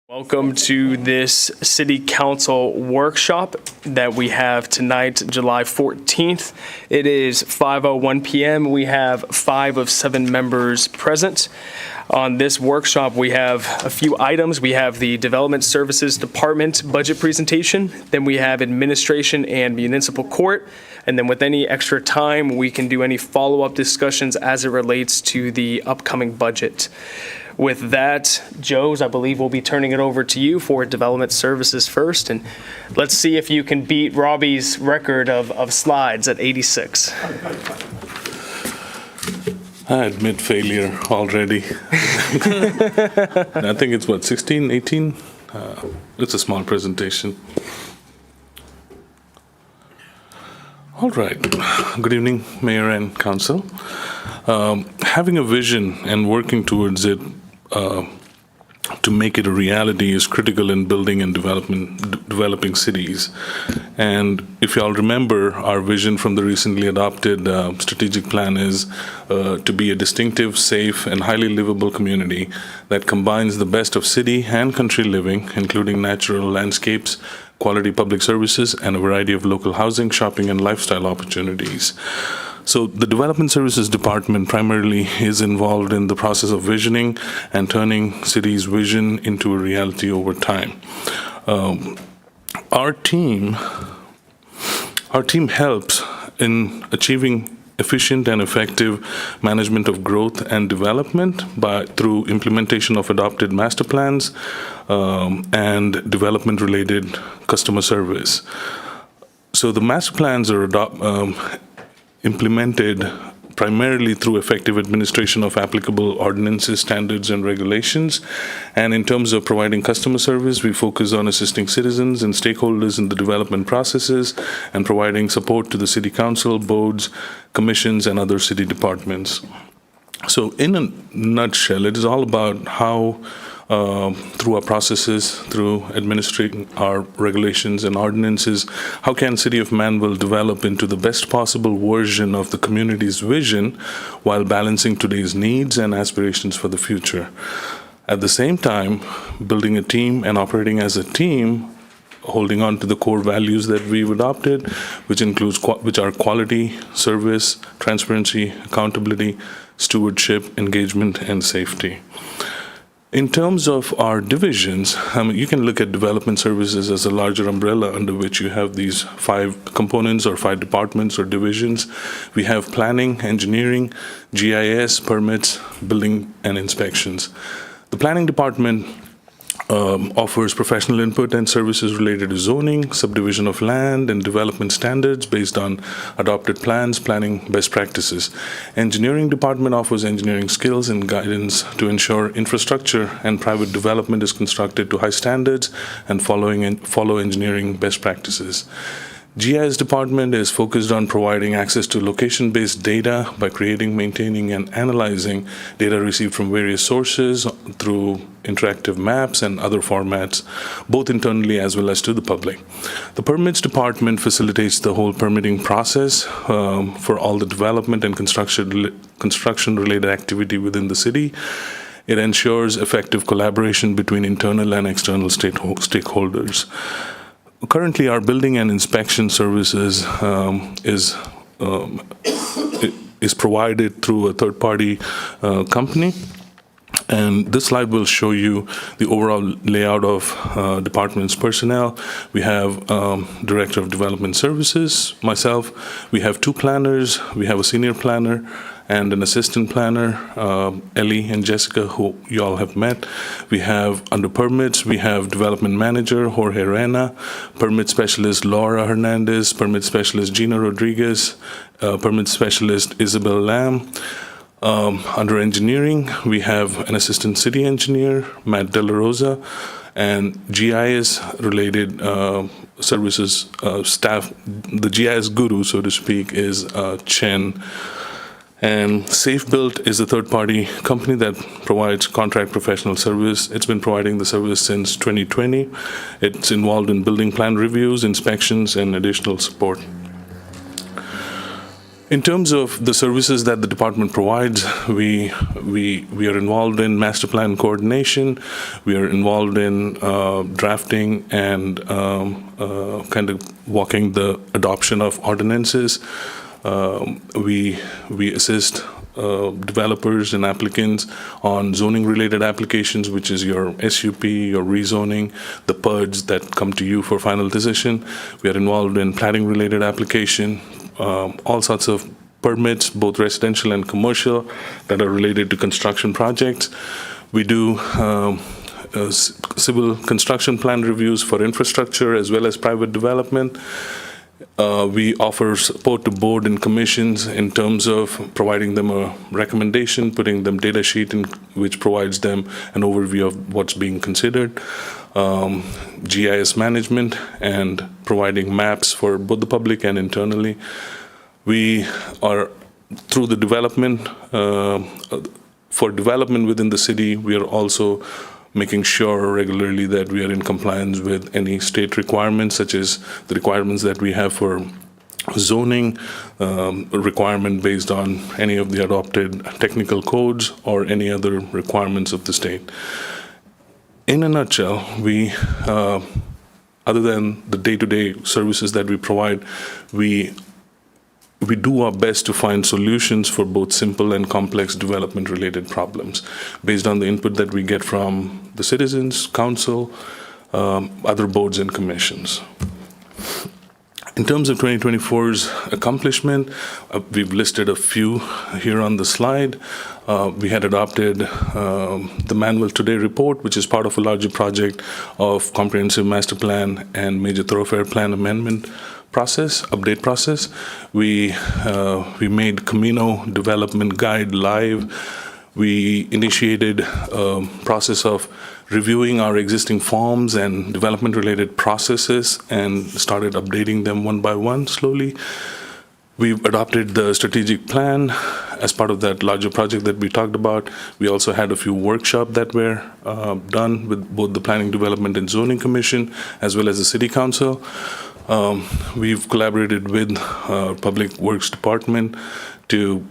Welcome to this City Council workshop that we have tonight, July 14th. It is 5:01 p.m. We have 5 of 7 members present. On this workshop, we have a few items. We have the Development Services Department budget presentation. Then we have Administration and Municipal Court. And then with any extra time, we can do any follow-up discussions as it relates to the upcoming budget. With that, Joes, I believe we'll be turning it over to you for Development Services first. And let's see if you can beat Robbie's record of slides at 86. I admit failure already. I think it's 16, 18? It's a small presentation. All right. Good evening, Mayor and Council. Having a vision and working towards it to make it a reality is critical in building and developing cities. And if you all remember, our vision from the recently adopted strategic plan is to be a distinctive, safe, and highly livable community that combines the best of city and country living, including natural landscapes, quality public services, and a variety of local housing, shopping, and lifestyle opportunities. So the Development Services Department primarily is involved in the process of visioning and turning cities' vision into a reality over time. Our team helps in achieving efficient and effective management of growth and development through implementation of adopted master plans and development-related customer service. So the master plans are implemented primarily through effective administration of applicable ordinances, standards, and regulations. And in terms of providing customer service, we focus on assisting citizens and stakeholders in the development processes and providing support to the City Council, boards, commissions, and other city departments. So in a nutshell, it is all about how through our processes, through administrating our regulations and ordinances, how can City of Manvel develop into the best possible version of the community's vision while balancing today's needs and aspirations for the future. At the same time, building a team and operating as a team, holding on to the core values that we've adopted, which are quality, service, transparency, accountability, stewardship, engagement, and safety. In terms of our divisions, you can look at development services as a larger umbrella under which you have these 5 components or 5 departments or divisions. We have planning, engineering, GIS, permits, building, and inspections. The planning department offers professional input and services related to zoning, subdivision of land, and development standards based on adopted plans, planning best practices. Engineering department offers engineering skills and guidance to ensure infrastructure and private development is constructed to high standards and follow engineering best practices. GIS department is focused on providing access to location-based data by creating, maintaining, and analyzing data received from various sources through interactive maps and other formats, both internally as well as to the public. The permits department facilitates the whole permitting process for all the development and construction-related activity within the city. It ensures effective collaboration between internal and external stakeholders. Currently, our building and inspection services is provided through a third-party company. And this slide will show you the overall layout of department's personnel. We have Director of Development Services, myself. We have 2 planners. We have a senior planner and an assistant planner, Ellie and Jessica, who you all have met. We have, under permits, we have development manager, Jorge Rena, permit specialist, Laura Hernandez, permit specialist, Gina Rodriguez, permit specialist, Isabel Lam. Under engineering, we have an assistant city engineer, Matt De La Rosa, and GIS-related services staff. The GIS guru, so to speak, is Chen. And Safe Built is a third-party company that provides contract professional service. It's been providing the service since 2020. It's involved in building plan reviews, inspections, and additional support. In terms of the services that the department provides, we are involved in master plan coordination. We are involved in drafting and kind of walking the adoption of ordinances. We assist developers and applicants on zoning-related applications, which is your SUP, your rezoning, the PUDs that come to you for final decision. We are involved in planning-related application, all sorts of permits, both residential and commercial, that are related to construction projects. We do civil construction plan reviews for infrastructure as well as private development. We offer support to board and commissions in terms of providing them a recommendation, putting them data sheet in, which provides them an overview of what's being considered, GIS management, and providing maps for both the public and internally. We are, through the development, for development within the city, we are also making sure regularly that we are in compliance with any state requirements, such as the requirements that we have for zoning, a requirement based on any of the adopted technical codes or any other requirements of the state. In a nutshell, we, other than the day-to-day services that we provide, we do our best to find solutions for both simple and complex development-related problems based on the input that we get from the citizens, council, other boards and commissions. In terms of 2024's accomplishment, we've listed a few here on the slide. We had adopted the Manvel Today report, which is part of a larger project of comprehensive master plan and major thoroughfare plan amendment update process. We made Camino Development Guide live. We initiated a process of reviewing our existing forms and development-related processes and started updating them one by one slowly. We've adopted the strategic plan as part of that larger project that we talked about. We also had a few workshops that were done with both the Planning, Development, and Zoning Commission as well as the City Council. We've collaborated with Public Works Department to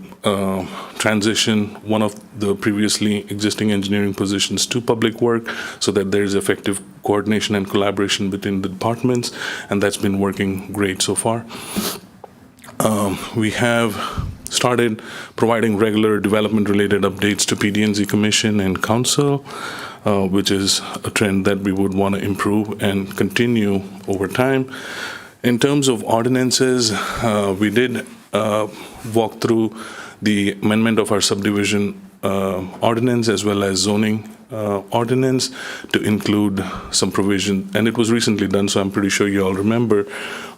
transition one of the previously existing engineering positions to public work so that there's effective coordination and collaboration between the departments, and that's been working great so far. We have started providing regular development-related updates to PD&Z Commission and Council, which is a trend that we would want to improve and continue over time. In terms of ordinances, we did walk through the amendment of our subdivision ordinance as well as zoning ordinance to include some provision, and it was recently done, so I'm pretty sure you all remember.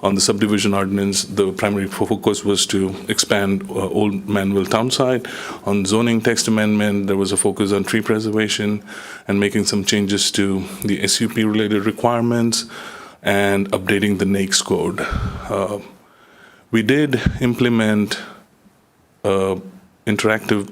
On the subdivision ordinance, the primary focus was to expand Old Manvel Townsite. On zoning text amendment, there was a focus on tree preservation and making some changes to the SUP-related requirements and updating the NAICS code. We did implement interactive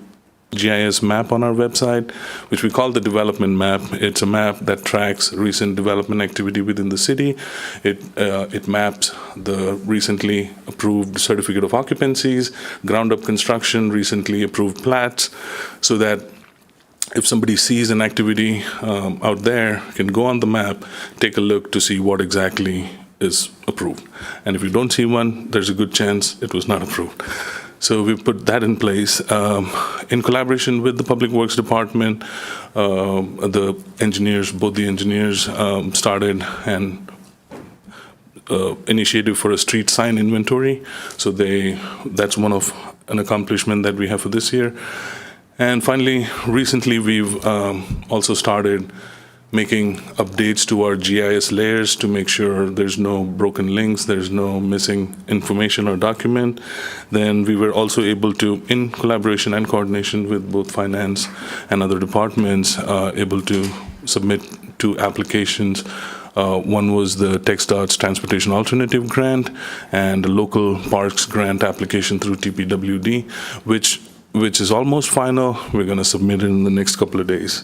GIS map on our website, which we call the development map. It's a map that tracks recent development activity within the city. It maps the recently approved certificate of occupancies, ground-up construction, recently approved plats, so that if somebody sees an activity out there, can go on the map, take a look to see what exactly is approved. And if you don't see one, there's a good chance it was not approved. So we put that in place. In collaboration with the Public Works Department, the engineers, both the engineers started an initiative for a street sign inventory. So that's one of an accomplishment that we have for this year. And finally, recently we've also started making updates to our GIS layers to make sure there's no broken links, there's no missing information or document. Then we were also able to, in collaboration and coordination with both finance and other departments, able to submit 2 applications. One was the TxDOT's Transportation Alternative Grant and the Local Parks Grant application through TPWD, which is almost final. We're going to submit it in the next couple of days.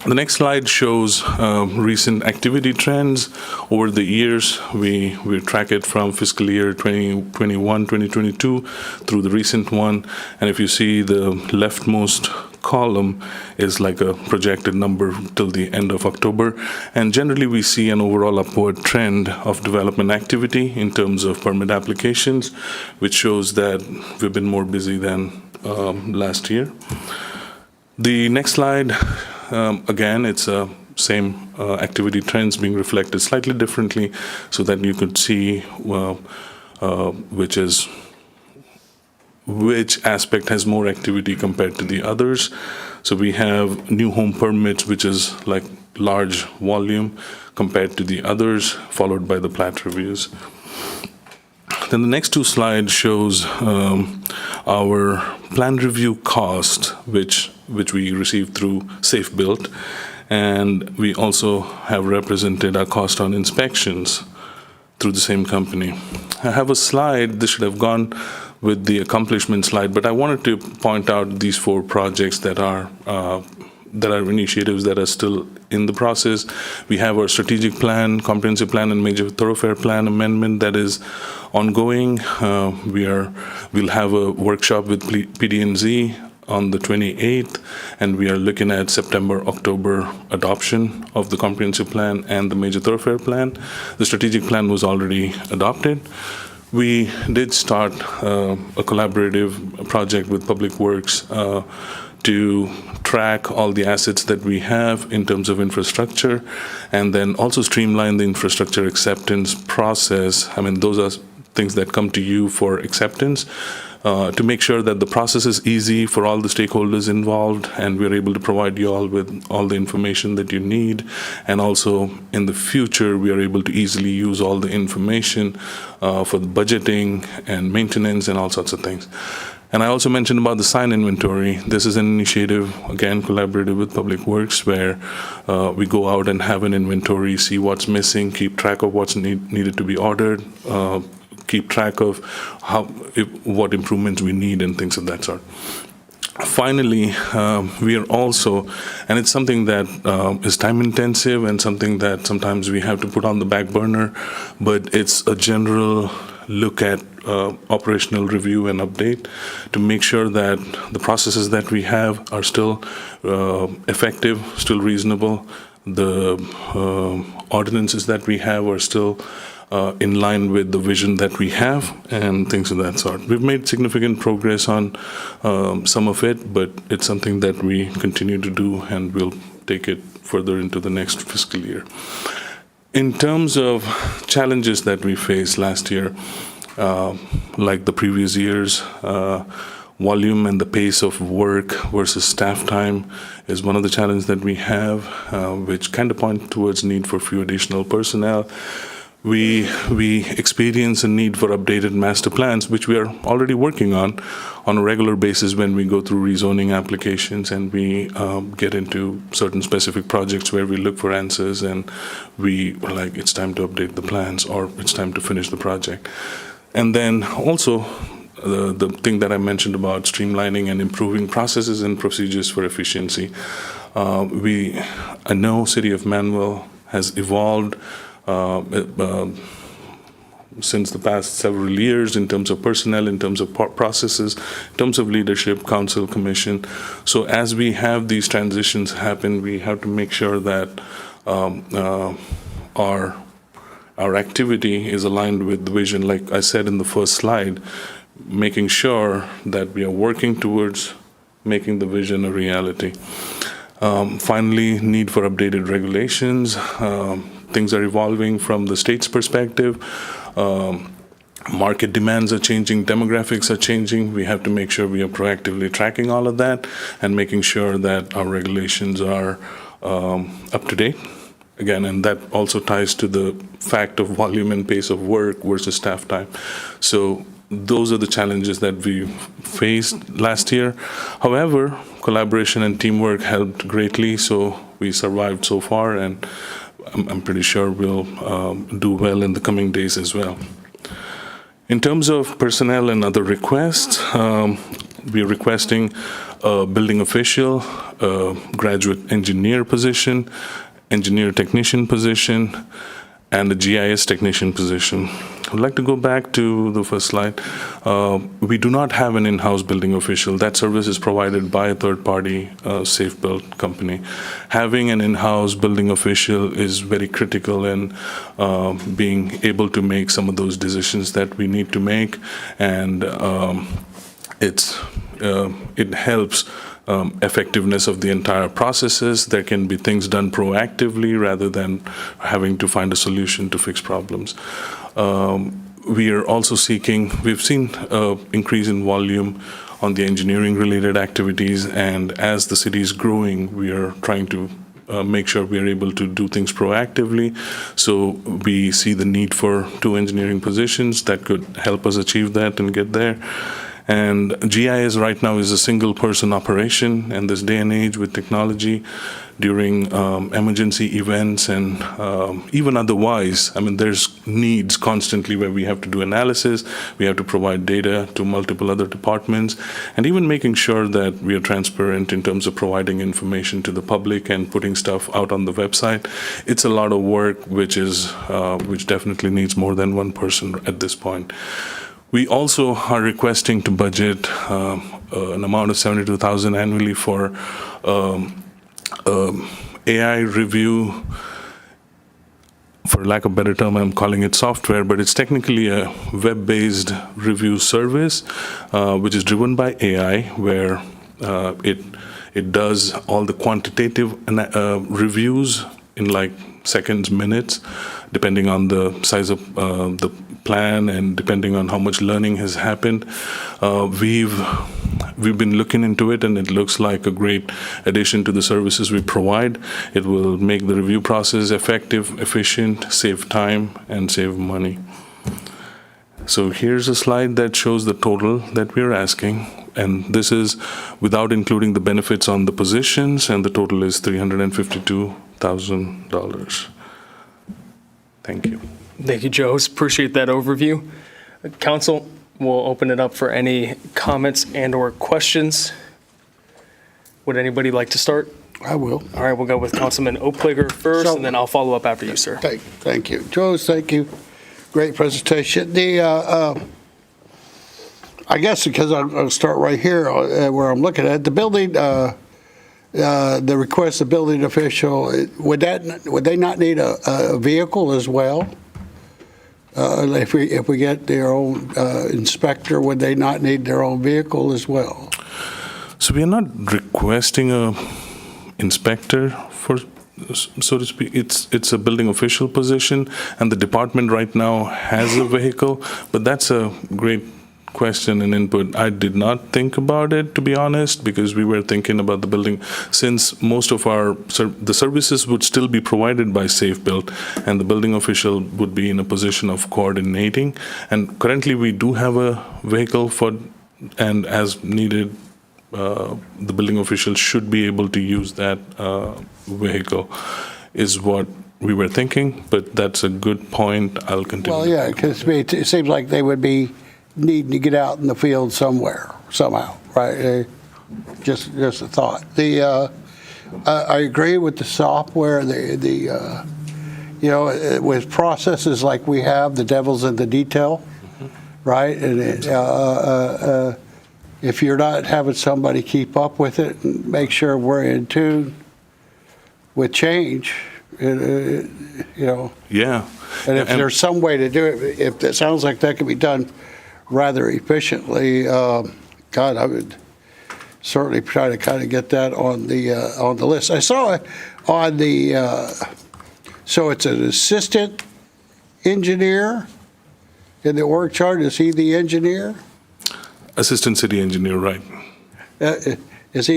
The next slide shows recent activity trends over the years. We track it from fiscal year 2021, 2022 through the recent one. And if you see the leftmost column is like a projected number till the end of October. And generally we see an overall upward trend of development activity in terms of permit applications, which shows that we've been more busy than last year. The next slide, again, it's same activity trends being reflected slightly differently so that you could see which aspect has more activity compared to the others. So we have new home permits, which is like large volume compared to the others, followed by the plat reviews. Then the next two slides shows our plan review cost, which we received through Safe Built, and we also have represented our cost on inspections through the same company. I have a slide, this should have gone with the accomplishment slide, but I wanted to point out these 4 projects that are initiatives that are still in the process. We have our strategic plan, comprehensive plan, and major thoroughfare plan amendment that is ongoing. We'll have a workshop with PD&Z on the 28th, and we are looking at September, October adoption of the comprehensive plan and the major thoroughfare plan. The strategic plan was already adopted. We did start a collaborative project with Public Works to track all the assets that we have in terms of infrastructure, and then also streamline the infrastructure acceptance process. I mean, those are things that come to you for acceptance, to make sure that the process is easy for all the stakeholders involved, and we're able to provide you all with all the information that you need. And also in the future, we are able to easily use all the information for the budgeting and maintenance and all sorts of things. And I also mentioned about the sign inventory. This is an initiative, again, collaborative with Public Works, where we go out and have an inventory, see what's missing, keep track of what's needed to be ordered, keep track of what improvements we need and things of that sort. Finally, we are also, and it's something that is time intensive and something that sometimes we have to put on the back burner, but it's a general look at operational review and update to make sure that the processes that we have are still effective, still reasonable. The ordinances that we have are still in line with the vision that we have and things of that sort. We've made significant progress on some of it, but it's something that we continue to do, and we'll take it further into the next fiscal year. In terms of challenges that we faced last year, like the previous years, volume and the pace of work versus staff time is one of the challenges that we have, which kind of point towards need for few additional personnel. We experience a need for updated master plans, which we are already working on a regular basis when we go through rezoning applications and we get into certain specific projects where we look for answers and we are like, it's time to update the plans or it's time to finish the project. And then also the thing that I mentioned about streamlining and improving processes and procedures for efficiency. I know City of Manvel has evolved since the past several years in terms of personnel, in terms of processes, in terms of leadership, council, commission. So as we have these transitions happen, we have to make sure that our activity is aligned with the vision, like I said in the first slide, making sure that we are working towards making the vision a reality. Finally, need for updated regulations. Things are evolving from the state's perspective. Market demands are changing, demographics are changing. We have to make sure we are proactively tracking all of that and making sure that our regulations are up to date. Again, and that also ties to the fact of volume and pace of work versus staff time. So those are the challenges that we faced last year. However, collaboration and teamwork helped greatly, so we survived so far, and I'm pretty sure we'll do well in the coming days as well. In terms of personnel and other requests, we are requesting a building official, a graduate engineer position, engineer technician position, and a GIS technician position. I'd like to go back to the first slide. We do not have an in-house building official. That service is provided by a third-party safe build company. Having an in-house building official is very critical in being able to make some of those decisions that we need to make, and it helps effectiveness of the entire processes. There can be things done proactively rather than having to find a solution to fix problems. We are also we've seen increase in volume on the engineering-related activities, and as the city is growing, we are trying to make sure we are able to do things proactively. So we see the need for 2 engineering positions that could help us achieve that and get there. And GIS right now is a single-person operation, and this day and age with technology, during emergency events and even otherwise, I mean, there's needs constantly where we have to do analysis, we have to provide data to multiple other departments, and even making sure that we are transparent in terms of providing information to the public and putting stuff out on the website. It's a lot of work, which definitely needs more than one person at this point. We also are requesting to budget an amount of $72,000 annually for AI review. For lack of a better term, I'm calling it software, but it's technically a web-based review service, which is driven by AI, where it does all the quantitative reviews in like seconds, minutes, depending on the size of the plan and depending on how much learning has happened. We've been looking into it, and it looks like a great addition to the services we provide. It will make the review process effective, efficient, save time, and save money. So here's a slide that shows the total that we're asking, and this is without including the benefits on the positions, and the total is $352,000. Thank you. Thank you, Joe. Appreciate that overview. Council, we'll open it up for any comments and/or questions. Would anybody like to start? I will. All right, we'll go with Councilman Oplager first, and then I'll follow up after you, sir. Thank you. Joe, thank you. Great presentation. I guess because I'll start right here where I'm looking at the building, the request of building official, would they not need a vehicle as well? If we get their own inspector, would they not need their own vehicle as well? So we are not requesting a inspector for, so to speak. It's a building official position, and the department right now has a vehicle. But that's a great question and input. I did not think about it, to be honest, because we were thinking about the building, since most of the services would still be provided by Safe Build, and the building official would be in a position of coordinating. And currently we do have a vehicle and as needed, the building official should be able to use that vehicle, is what we were thinking. But that's a good point. I'll continue. Well, yeah, because it seems like they would be needing to get out in the field somehow, right? Just a thought. I agree with the software. With processes like we have, the devil's in the detail, right? And if you're not having somebody keep up with it and make sure we're in tune with change, Yeah. And if there's some way to do it, if it sounds like that can be done rather efficiently, God, I would certainly try to kind of get that on the list. I saw it on so it's an assistant engineer in the org chart. Is he the engineer? Assistant city engineer, right? Is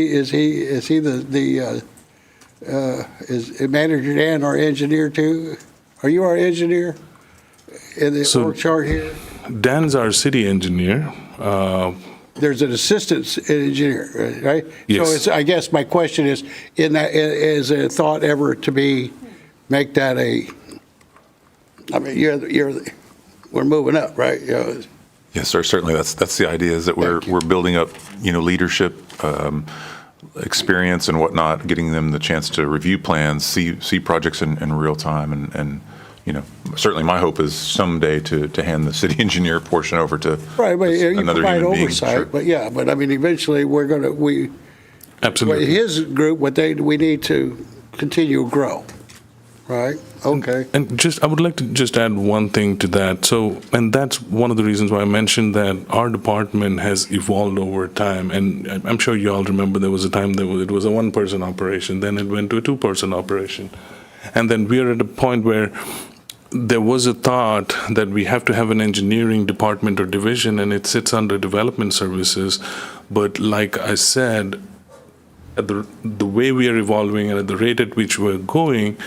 Manager Dan our engineer too? Are you our engineer in the org chart here? Dan's our city engineer. There's an assistant engineer, right? Yes. So I guess my question is, is there a thought ever to make that we're moving up, right? Yes, sir. Certainly, that's the idea. Is that we're building up, leadership, experience, and whatnot, getting them the chance to review plans, see projects in real time, and certainly my hope is someday to hand the city engineer portion over to Right, but you another provide human being. oversight, Sure. but I mean, eventually, Absolutely. his group, we need to continue to grow, right? Okay. And I would like to just add one thing to that. So, and that's one of the reasons why I mentioned that our department has evolved over time. And I'm sure you all remember there was a time it was a one-person operation, then it went to a two-person operation. And then we are at a point where there was a thought that we have to have an engineering department or division, and it sits under development services. But like I said, at the way we are evolving and at the rate at which we're going,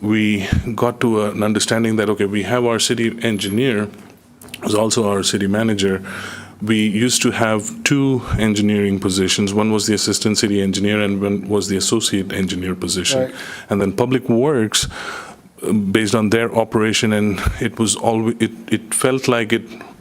we got to an understanding that, okay, we have our city engineer, who's also our city manager. We used to have two engineering positions. One was the assistant city engineer and one was the associate engineer position. Right. And then Public Works, based on their operation, and it felt like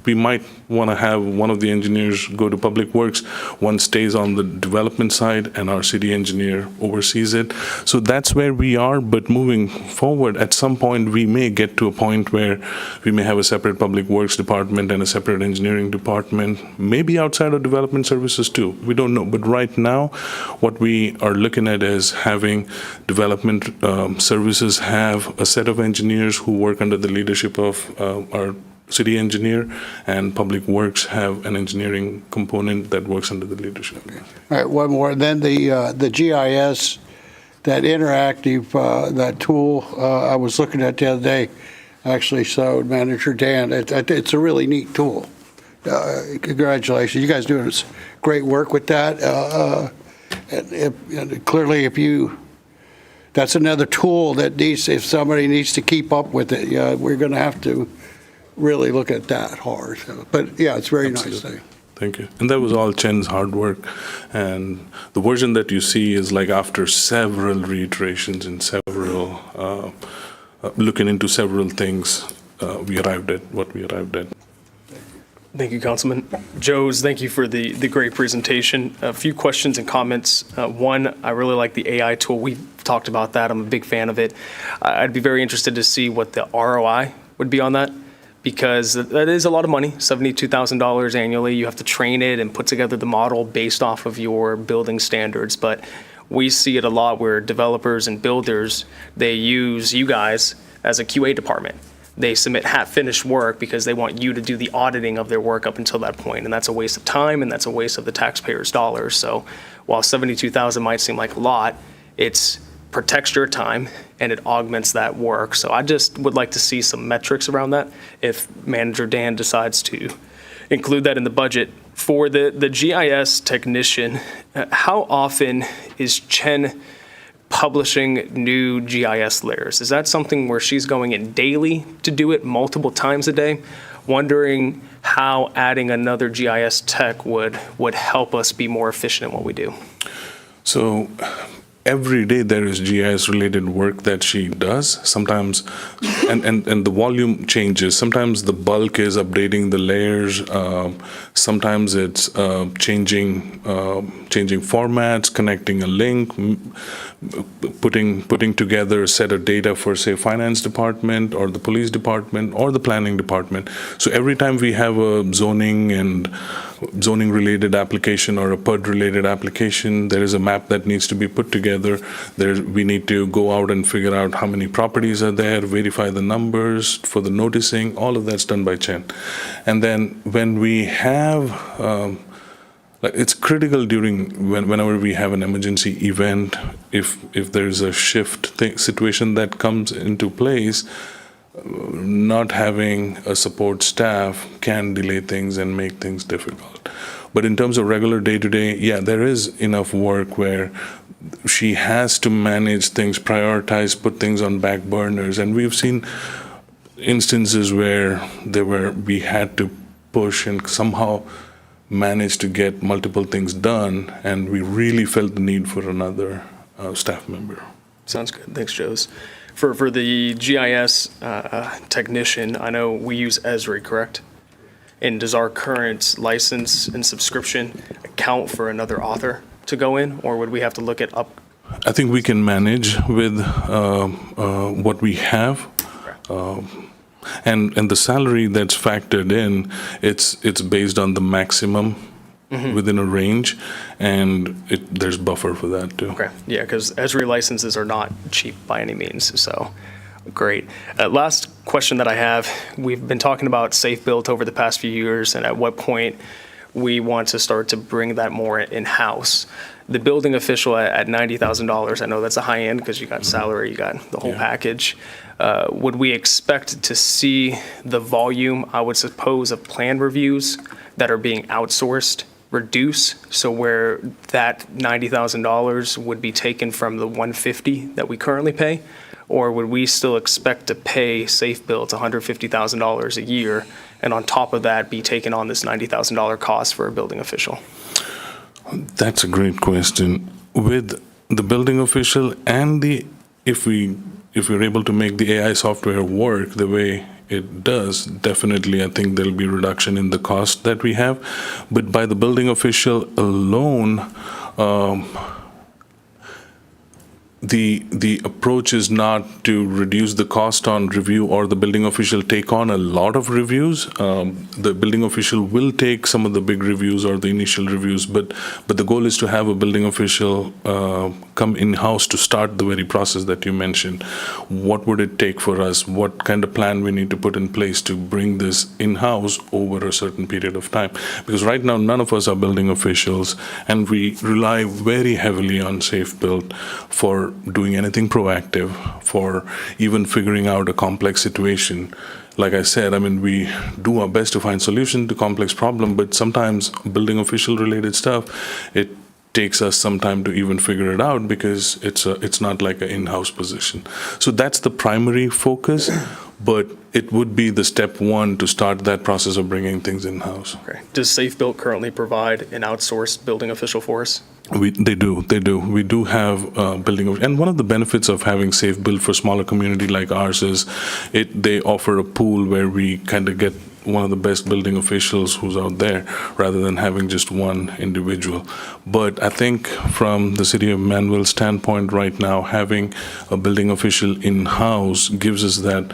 we might want to have one of the engineers go to Public Works, one stays on the development side, and our city engineer oversees it. So that's where we are, but moving forward, at some point, we may get to a point where we may have a separate Public Works department and a separate engineering department, maybe outside of development services too. We don't know. But right now, what we are looking at is having development services have a set of engineers who work under the leadership of our city engineer, and Public Works have an engineering component that works under the leadership. All right, one more. Then the GIS, that interactive, that tool I was looking at the other day, actually showed Manager Dan. It's a really neat tool. Congratulations. You guys doing great work with that. And clearly, that's another tool that if somebody needs to keep up with it, we're going to have to really look at that hard. But yeah, it's very Absolutely. nice thing. Thank you. And that was all Chen's hard work. And the version that you see is like after several reiterations and several, looking into several things, we arrived at what we arrived at. Thank you, Councilman. Joes, thank you for the great presentation. A few questions and comments. One, I really like the AI tool. We've talked about that. I'm a big fan of it. I'd be very interested to see what the ROI would be on that, because that is a lot of money, $72,000 annually. You have to train it and put together the model based off of your building standards. But we see it a lot where developers and builders, they use you guys as a QA department. They submit half-finished work because they want you to do the auditing of their work up until that point, and that's a waste of time, and that's a waste of the taxpayers' dollars. So while $72,000 might seem like a lot, it protects your time and it augments that work. So I just would like to see some metrics around that if Manager Dan decides to include that in the budget. For the GIS technician, how often is Chen publishing new GIS layers? Is that something where she's going in daily to do it multiple times a day? Wondering how adding another GIS tech would help us be more efficient in what we do. So every day there is GIS-related work that she does. Sometimes, and the volume changes. Sometimes the bulk is updating the layers. Sometimes it's changing formats, connecting a link, putting together a set of data for, say, finance department or the police department or the planning department. So every time we have a zoning-related application or a PUD-related application, there is a map that needs to be put together. We need to go out and figure out how many properties are there, verify the numbers for the noticing. All of that's done by Chen. And then when we have, it's critical whenever we have an emergency event, if there's a shift situation that comes into place, not having a support staff can delay things and make things difficult. But in terms of regular day-to-day, yeah, there is enough work where she has to manage things, prioritize, put things on back burners. And we've seen instances where we had to push and somehow manage to get multiple things done, and we really felt the need for another staff member. Sounds good. Thanks, Joes. For the GIS technician, I know we use Esri, correct? And does our current license and subscription account for another author to go in, or would we have to look at up? I think we can manage with what we have. And the salary that's factored in, it's based on the maximum within a range, and there's buffer for that too. Okay, yeah, because Esri licenses are not cheap by any means, so great. Last question that I have, we've been talking about Safe Built over the past few years, and at what point we want to start to bring that more in-house. The building official at $90,000, I know that's a high end because you got salary, you got the whole package. Would we expect to see the volume, I would suppose, of plan reviews that are being outsourced reduce? So where that $90,000 would be taken from the $150 that we currently pay? Or would we still expect to pay Safe Built $150,000 a year, and on top of that, be taking on this $90,000 cost for a building official? That's a great question. With the building official and if we're able to make the AI software work the way it does, definitely I think there'll be a reduction in the cost that we have. But by the building official alone, the approach is not to reduce the cost on review or the building official take on a lot of reviews. The building official will take some of the big reviews or the initial reviews, but the goal is to have a building official come in-house to start the very process that you mentioned. What would it take for us? What kind of plan we need to put in place to bring this in-house over a certain period of time? Because right now, none of us are building officials, and we rely very heavily on Safe Built for doing anything proactive, for even figuring out a complex situation. Like I said, I mean, we do our best to find solution to complex problem, but sometimes building official related stuff, it takes us some time to even figure it out because it's not like an in-house position. So that's the primary focus, but it would be the step one to start that process of bringing things in-house. Okay. Does Safe Built currently provide an outsourced building official for us? They do. We do have building, and one of the benefits of having Safe Built for smaller community like ours is they offer a pool where we kind of get one of the best building officials who's out there rather than having just one individual. But I think from the city of Manvel's standpoint right now, having a building official in-house gives us that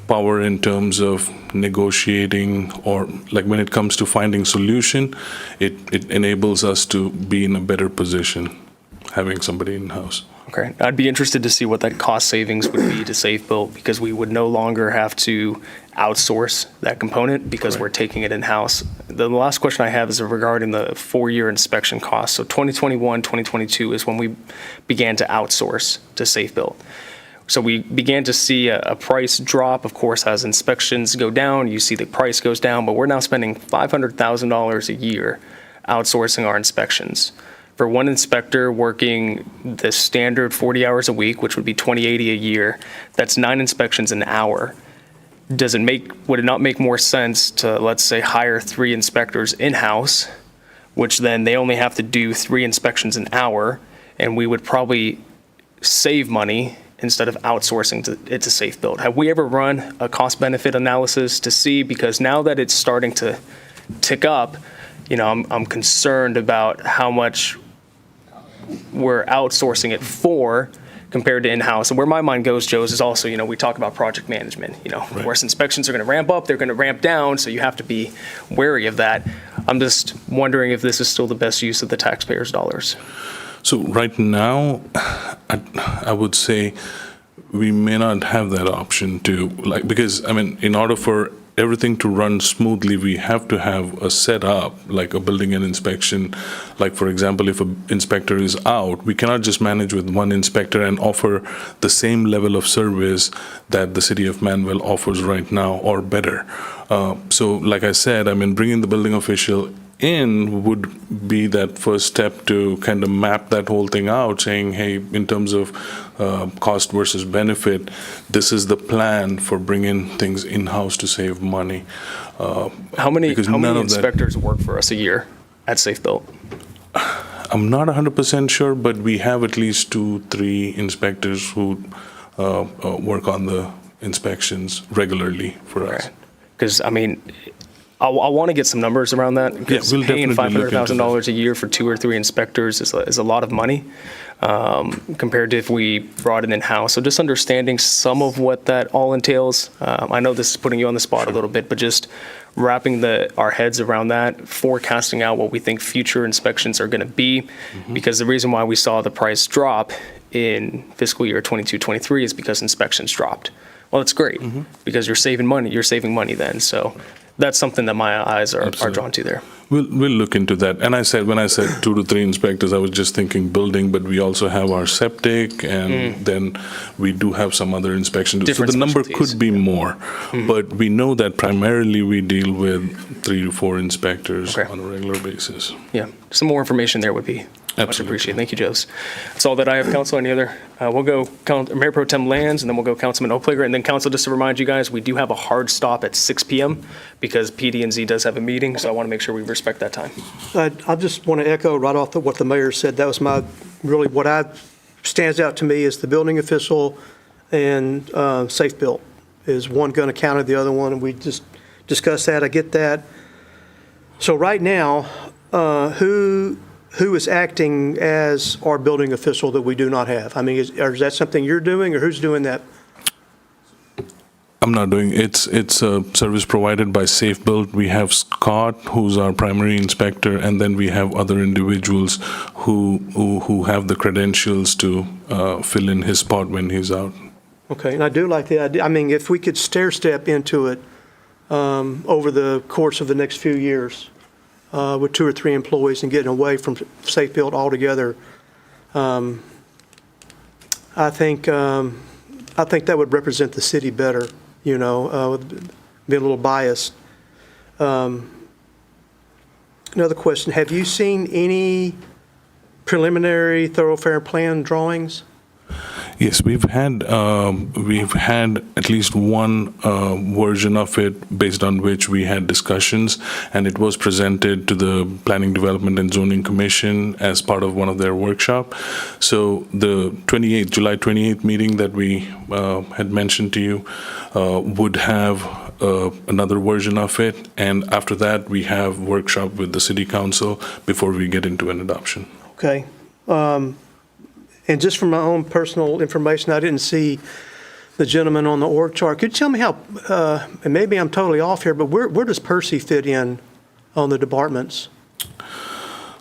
power in terms of negotiating, or like when it comes to finding solution, it enables us to be in a better position having somebody in-house. Okay. I'd be interested to see what that cost savings would be to Safe Built, because we would no longer have to outsource that component because we're taking it in-house. The last question I have is regarding the 4-year inspection cost. So 2021, 2022 is when we began to outsource to Safe Built. So we began to see a price drop. Of course, as inspections go down, you see the price goes down, but we're now spending $500,000 a year outsourcing our inspections. For one inspector working the standard 40 hours a week, which would be $2,080 a year, that's 9 inspections an hour. Would it not make more sense to, let's say, hire 3 inspectors in-house, which then they only have to do 3 inspections an hour, and we would probably save money instead of outsourcing it to Safe Built? Have we ever run a cost-benefit analysis to see, because now that it's starting to tick up, I'm concerned about how much we're outsourcing it for compared to in-house. And where my mind goes, Joe's, is also, we talk about project management. Of course, inspections are going to ramp up, they're going to ramp down, so you have to be wary of that. I'm just wondering if this is still the best use of the taxpayers' dollars. So right now, I would say we may not have that option to, because, in order for everything to run smoothly, we have to have a setup, like a building and inspection. Like, for example, if an inspector is out, we cannot just manage with one inspector and offer the same level of service that the city of Manvel offers right now or better. So like I said, bringing the building official in would be that first step to kind of map that whole thing out, saying, hey, in terms of cost versus benefit, this is the plan for bringing things in-house to save money. How many inspectors work for us a year at Safe Built? I'm not 100% sure, but we have at least 2-3 inspectors who work on the inspections regularly for us. Because, I want to get some numbers around that, because we'll paying definitely look into $500,000 a year for 2 or 3 inspectors is a lot of money compared to if we brought it in-house. So just understanding some of what that all entails. I know this is putting you on the spot a little bit, but just wrapping our heads around that, forecasting out what we think future inspections are going to be, because the reason why we saw the price drop in fiscal year 22-23 is because inspections dropped. Well, it's great because you're saving money. You're saving money then. So that's something that my eyes are drawn to there. We'll look into that. And when I said 2 to 3 inspectors, I was just thinking building, but we also have our septic, and then we do have some other inspections. Different so the number specialties. could be more, but we know that primarily we deal with 3 to 4 inspectors on a regular basis. Yeah, some more information there would be much Absolutely. appreciated. Thank you, Joes. That's all that I have, Council. Any other? We'll go Mayor Pro Tem Lands, and then we'll go Councilman Oplager. And then, Council, just to remind you guys, we do have a hard stop at 6 p.m. because PD&Z does have a meeting, so I want to make sure we respect that time. I just want to echo right off what the mayor said. That was what stands out to me is the building official and Safe Built. Is one going to counter the other one? And we just discussed that. I get that. So right now, who is acting as our building official that we do not have? I mean, is that something you're doing, or who's doing that? I'm not doing it's a service provided by Safe Build. We have Scott, who's our primary inspector, and then we have other individuals who have the credentials to fill in his spot when he's out. Okay, and I do like the idea. I mean, if we could stair step into it over the course of the next few years with 2 or 3 employees and getting away from Safe Build altogether, I think that would represent the city better. You know, being a little biased. Another question: have you seen any preliminary thoroughfare plan drawings? Yes, we've had at least one version of it based on which we had discussions, and it was presented to the Planning, Development, and Zoning Commission as part of one of their workshop. So the July 28th meeting that we had mentioned to you would have another version of it, and after that we have workshop with the City Council before we get into an adoption. Okay. And just from my own personal information, I didn't see the gentleman on the org chart. Could you tell me how, and maybe I'm totally off here, but where does Percy fit in on the departments?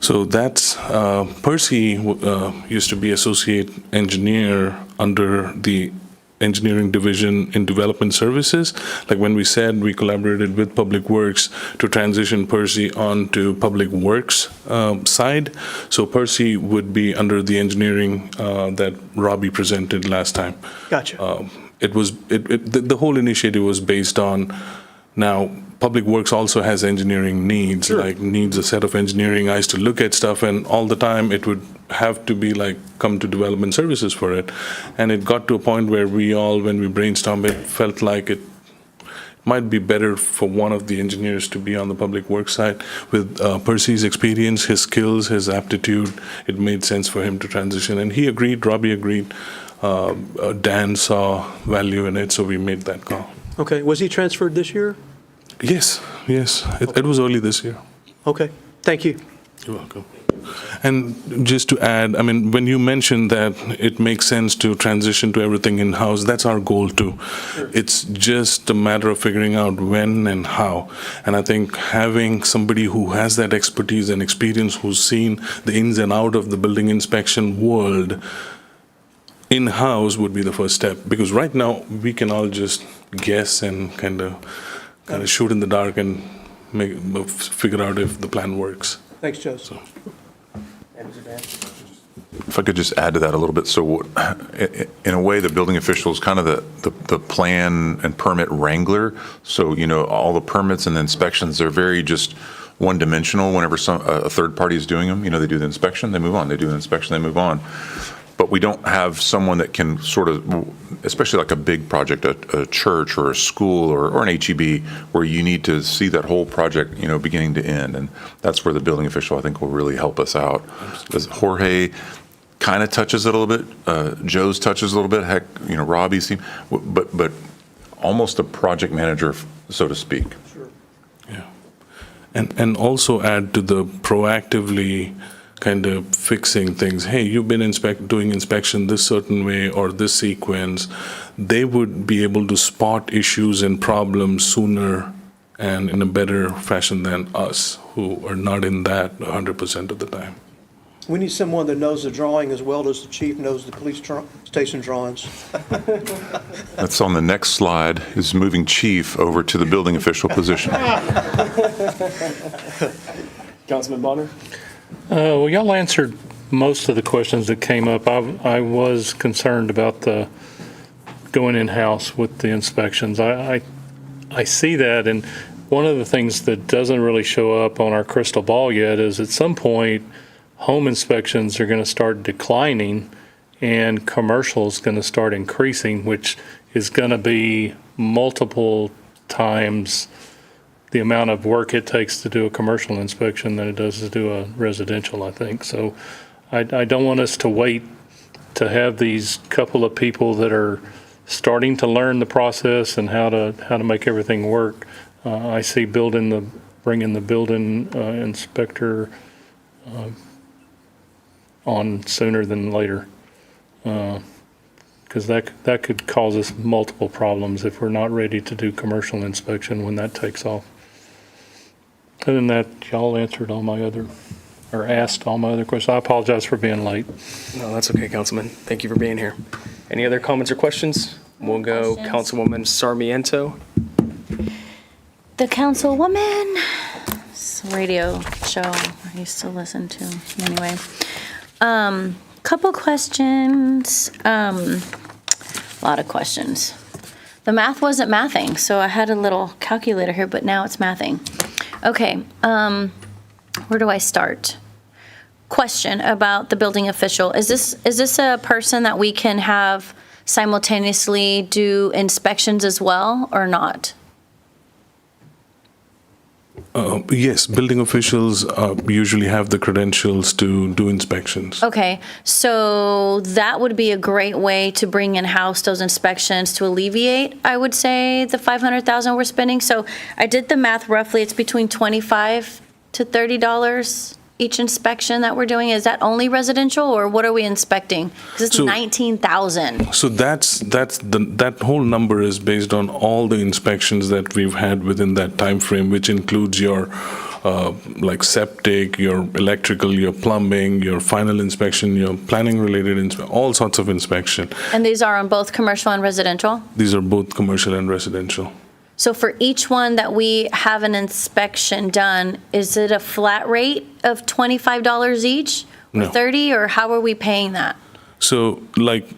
So that's, Percy used to be associate engineer under the engineering division in development services. Like when we said we collaborated with Public Works to transition Percy onto Public Works side. So Percy would be under the engineering that Robbie presented last time. Gotcha. The whole initiative was based on, now Public Works also has engineering needs, Sure. like needs a set of engineering eyes to look at stuff, and all the time it would have to be like come to development services for it. And it got to a point where we all, when we brainstormed it, felt like it might be better for one of the engineers to be on the Public Works side. With Percy's experience, his skills, his aptitude, it made sense for him to transition. And he agreed, Robbie agreed, Dan saw value in it, so we made that call. Okay. Was he transferred this year? Yes. It was early this year. Okay. Thank you. You're welcome. And just to add, I mean, when you mentioned that it makes sense to transition to everything in-house, that's our goal too. Sure. It's just a matter of figuring out when and how. And I think having somebody who has that expertise and experience, who's seen the ins and out of the building inspection world in-house would be the first step. Because right now, we can all just guess and kind of shoot in the dark and figure out if the plan works. Thanks, Joseph. If I could just add to that a little bit. So in a way, the building official is kind of the plan and permit wrangler. So, you know, all the permits and the inspections are very just one-dimensional whenever a third party is doing them. You know, they do the inspection, they move on. They do the inspection, they move on. But we don't have someone that can sort of, especially like a big project, a church or a school or an HEB, where you need to see that whole project, you know, beginning to end. And that's where the building official, I think, will really help us out. Because Jorge kind of touches it a little bit. Joe's touches a little bit. Heck, you know, Robbie's team. But almost a project manager, so to speak. Sure. Yeah. And also add to the proactively kind of fixing things. Hey, you've been doing inspection this certain way or this sequence. They would be able to spot issues and problems sooner and in a better fashion than us, who are not in that 100% of the time. We need someone that knows the drawing as well as the chief knows the police station drawings. That's on the next slide, is moving chief over to the building official position. Councilman Bonner? Well, y'all answered most of the questions that came up. I was concerned about the going in-house with the inspections. I see that, and one of the things that doesn't really show up on our crystal ball yet is at some point, home inspections are going to start declining and commercial is going to start increasing, which is going to be multiple times the amount of work it takes to do a commercial inspection than it does to do a residential, I think. So I don't want us to wait to have these couple of people that are starting to learn the process and how to make everything work. I see bringing the building inspector on sooner than later, because that could cause us multiple problems if we're not ready to do commercial inspection when that takes off. Other than that, y'all answered asked all my other questions. I apologize for being late. No, that's okay, Councilman. Thank you for being here. Any other comments or questions? We'll go Councilwoman Sarmiento. The Councilwoman radio show I used to listen to. Anyway, couple questions. A lot of questions. The math wasn't mathing, so I had a little calculator here, but now it's mathing. Okay, where do I start? Question about the building official. Is this a person that we can have simultaneously do inspections as well, or not? Yes, building officials usually have the credentials to do inspections. Okay, so that would be a great way to bring in-house those inspections to alleviate, I would say, the $500,000 we're spending. So I did the math roughly, it's between $25 to $30 each inspection that we're doing. Is that only residential, or what are we inspecting? Because it's 19,000. So that whole number is based on all the inspections that we've had within that time frame, which includes your like septic, your electrical, your plumbing, your final inspection, your planning related all sorts of inspection. And these are on both commercial and residential? These are both commercial and residential. So for each one that we have an inspection done, is it a flat rate of $25 each? Or No. $30, or how are we paying that? So like,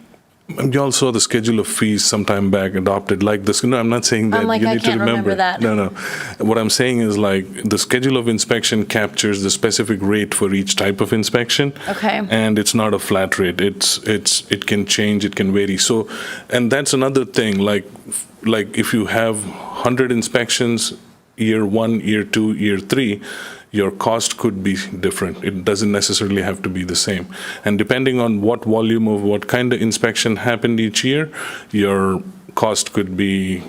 you all saw the schedule of fees sometime back adopted like this. No, I'm not saying that I'm like, you I need to can't remember. remember that. No. What I'm saying is like the schedule of inspection captures the specific rate for each type of inspection. Okay. And it's not a flat rate. It can change, it can vary. So, and that's another thing, like if you have 100 inspections, year 1, year 2, year 3, your cost could be different. It doesn't necessarily have to be the same. And depending on what volume of what kind of inspection happened each year, your cost could be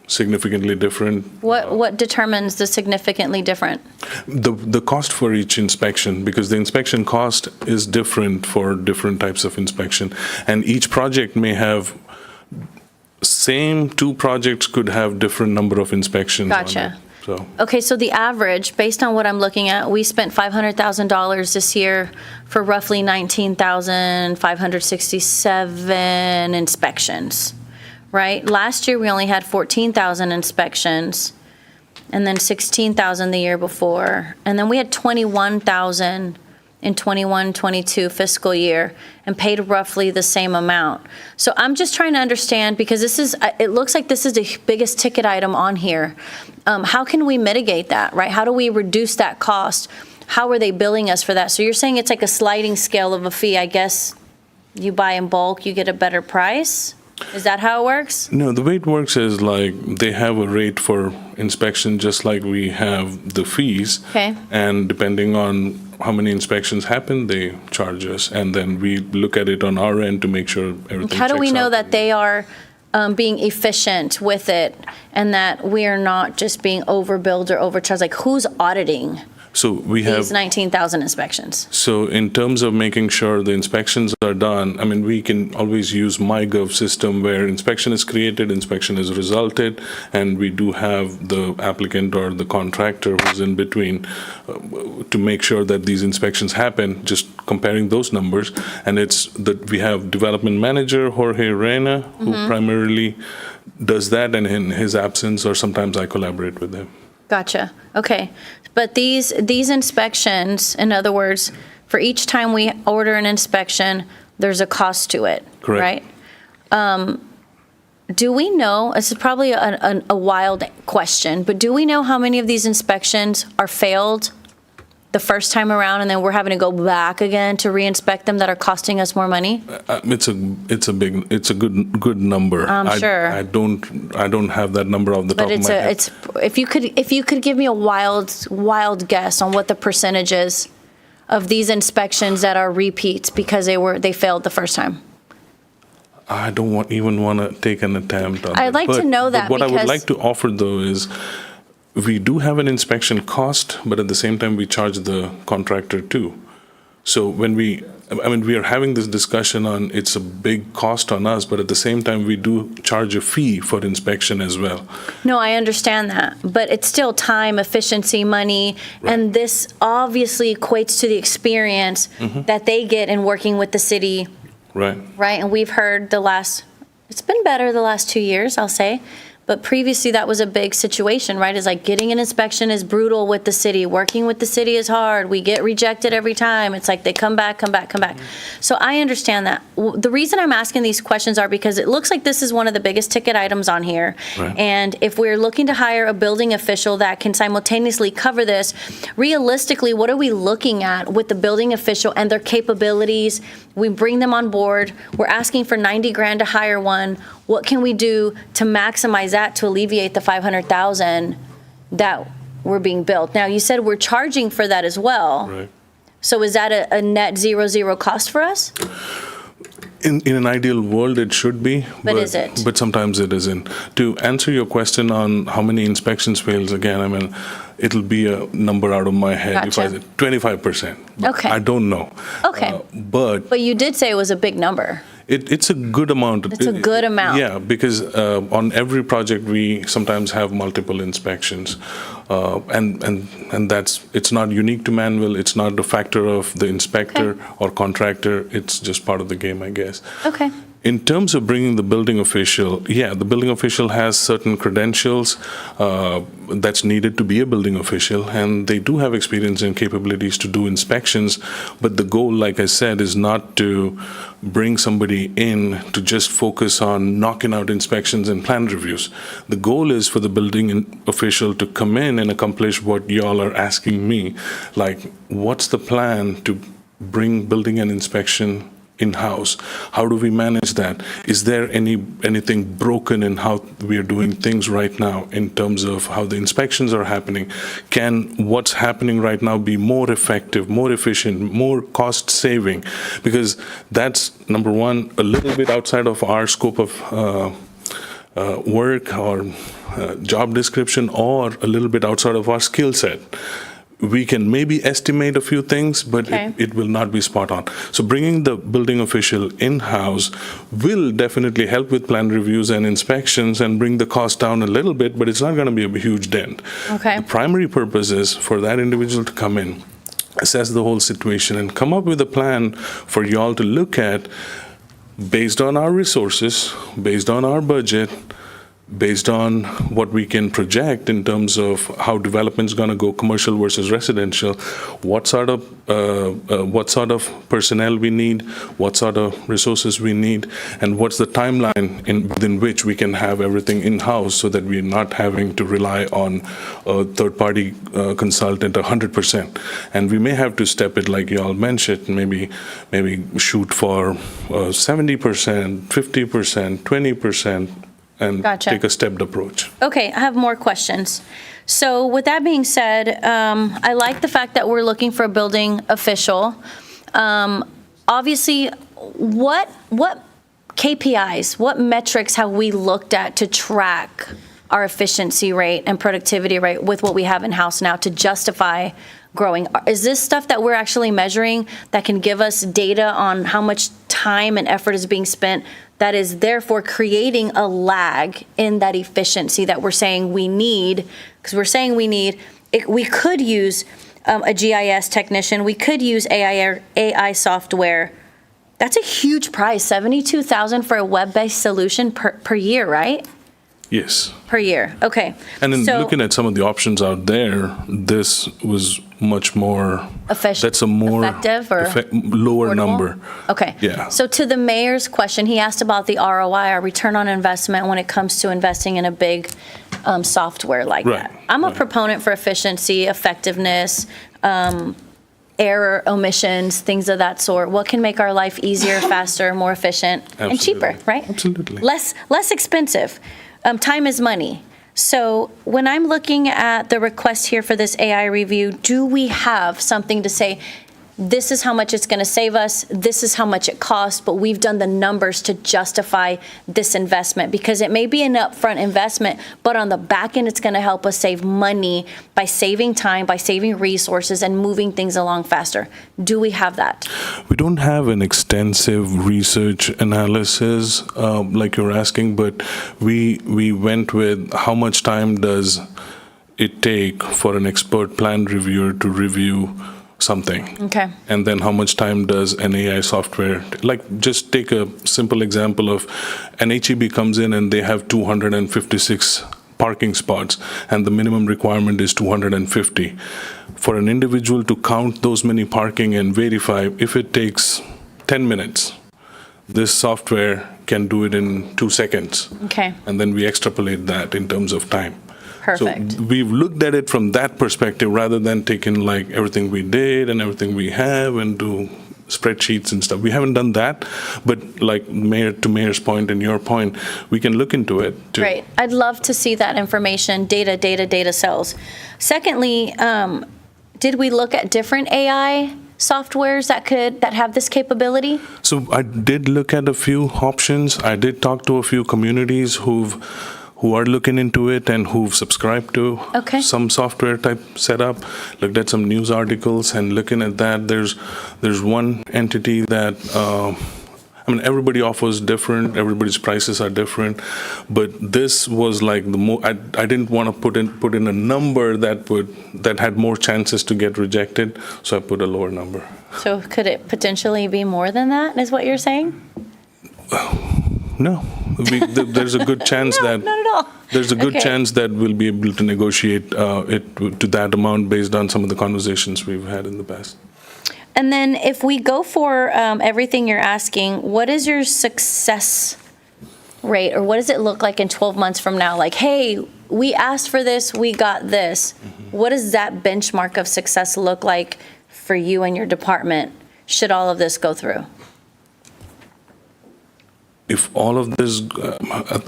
significantly different. What determines the significantly different? The cost for each inspection, because the inspection cost is different for different types of inspection. And each project may have, same 2 projects could have different number of inspections on it. Gotcha. So. Okay, so the average, based on what I'm looking at, we spent $500,000 this year for roughly 19,567 inspections, right? Last year, we only had 14,000 inspections, and then 16,000 the year before. And then we had 21,000 in 21-22 fiscal year and paid roughly the same amount. So I'm just trying to understand, because it looks like this is the biggest ticket item on here. How can we mitigate that, right? How do we reduce that cost? How are they billing us for that? So you're saying it's like a sliding scale of a fee. I guess you buy in bulk, you get a better price? Is that how it works? No, the way it works is like they have a rate for inspection just like we have the fees. Okay. And depending on how many inspections happen, they charge us. And then we look at it on our end to make sure everything checks out. How do we know that they are being efficient with it, and that we are not just being overbilled or overcharged? Like, who's auditing So we have. these 19,000 inspections? So in terms of making sure the inspections are done, I mean, we can always use MyGov system where inspection is created, inspection is resulted, and we do have the applicant or the contractor who's in between to make sure that these inspections happen, just comparing those numbers. And it's that we have development manager Jorge Reyna, who primarily does that, and in his absence, or sometimes I collaborate with him. Gotcha. Okay. But these inspections, in other words, for each time we order an inspection, there's a cost to it, Correct. right? Do we know, this is probably a wild question, but do we know how many of these inspections are failed the first time around, and then we're having to go back again to re-inspect them that are costing us more money? It's a good number. I'm sure. I don't have that number off the top But of my head. it's if you could give me a wild guess on what the percentage is of these inspections that are repeats because they failed the first time. I don't even want to take an attempt on I'd that. like to know that But what I would because- like to offer, though, is we do have an inspection cost, but at the same time, we charge the contractor too. So when we are having this discussion on it's a big cost on us, but at the same time, we do charge a fee for inspection as well. No, I understand that, but it's still time, efficiency, money, and this obviously equates to the experience that they get in working with the city, Right. right? And we've heard it's been better the last 2 years, I'll say. But previously, that was a big situation, right? It's like getting an inspection is brutal with the city. Working with the city is hard. We get rejected every time. It's like they come back. So I understand that. The reason I'm asking these questions are because it looks like this is one of the biggest ticket items on here. Right. And if we're looking to hire a building official that can simultaneously cover this, realistically, what are we looking at with the building official and their capabilities? We bring them on board. We're asking for 90 grand to hire one. What can we do to maximize that to alleviate the 500,000 that we're being built? Now, you said we're charging for that as well. Right. So is that a net zero cost for us? In an ideal world, it should be. But is it? But sometimes it isn't. To answer your question on how many inspections fails, again, I mean, it'll be a number out of my head. If I Gotcha. said 25%. Okay. I don't know. Okay. But you did say it was a big number. It's a good amount. It's a good amount. Yeah, because on every project we sometimes have multiple inspections, and it's not unique to Manvel. It's not a factor of the inspector Okay. or contractor. It's just part of the game, I guess. Okay. In terms of bringing the building official, the building official has certain credentials that's needed to be a building official, and they do have experience and capabilities to do inspections. But the goal, like I said, is not to bring somebody in to just focus on knocking out inspections and plan reviews. The goal is for the building official to come in and accomplish what y'all are asking me, like what's the plan to bring building and inspection in-house? How do we manage that? Is there anything broken in how we are doing things right now in terms of how the inspections are happening? Can what's happening right now be more effective, more efficient, more cost-saving? Because that's, number one, a little bit outside of our scope of work or job description, or a little bit outside of our skill set. We can maybe estimate a few things, but Okay. it will not be spot on. So bringing the building official in-house will definitely help with plan reviews and inspections and bring the cost down a little bit, but it's not going to be a huge dent. Okay. The primary purpose is for that individual to come in, assess the whole situation, and come up with a plan for y'all to look at based on our resources, based on our budget, based on what we can project in terms of how development's going to go, commercial versus residential, what sort of personnel we need, what sort of resources we need, and what's the timeline within which we can have everything in-house so that we're not having to rely on a third-party consultant 100%. And we may have to step it, like y'all mentioned, maybe shoot for 70%, 50%, 20%, and Gotcha. take a stepped approach. Okay, I have more questions. So with that being said, I like the fact that we're looking for a building official. Obviously, what KPIs, what metrics have we looked at to track our efficiency rate and productivity rate with what we have in-house now to justify growing? Is this stuff that we're actually measuring that can give us data on how much time and effort is being spent that is therefore creating a lag in that efficiency that we're saying we need? Because we're saying we could use a GIS technician, we could use AI software. That's a huge price, $72,000 for a web-based solution per year, right? Yes. Per year, okay. And then So- looking at some of the options out there, this was much more. Efficient- That's a more. effective or lower affordable? number. Okay. Yeah. So to the mayor's question, he asked about the ROI, our return on investment, when it comes to investing in a big software like Right, that. I'm a right. proponent for efficiency, effectiveness, error, omissions, things of that sort. What can make our life easier, faster, more efficient, and cheaper, Absolutely. right? Absolutely. Less expensive. Time is money. So when I'm looking at the request here for this AI review, do we have something to say, this is how much it's going to save us, this is how much it costs, but we've done the numbers to justify this investment? Because it may be an upfront investment, but on the back end, it's going to help us save money by saving time, by saving resources, and moving things along faster. Do we have that? We don't have an extensive research analysis like you're asking, but we went with how much time does it take for an expert plan reviewer to review something. Okay. And then how much time does an AI software, like just take a simple example of an HEB comes in and they have 256 parking spots and the minimum requirement is 250. For an individual to count those many parking and verify, if it takes 10 minutes, this software can do it in 2 seconds. Okay. And then we extrapolate that in terms of time. Perfect. So we've looked at it from that perspective rather than taking like everything we did and everything we have and do spreadsheets and stuff. We haven't done that, but like Mayor's point and your point, we can look into it too. Great. I'd love to see that information. Data sells. Secondly, did we look at different AI softwares that have this capability? So I did look at a few options. I did talk to a few communities who are looking into it and who've subscribed to Okay. some software type setup. Looked at some news articles and looking at that. There's one entity that everybody offers different. Everybody's prices are different, but this was like I didn't want to put in a number that had more chances to get rejected, so I put a lower number. So could it potentially be more than that, is what you're saying? No, there's a good chance No, that not at all. there's a good Okay. chance that we'll be able to negotiate it to that amount based on some of the conversations we've had in the past. And then if we go for everything you're asking, what is your success rate, or what does it look like in 12 months from now? Like, hey, we asked for this, we got this. What does that benchmark of success look like for you and your department should all of this go through? If all of this,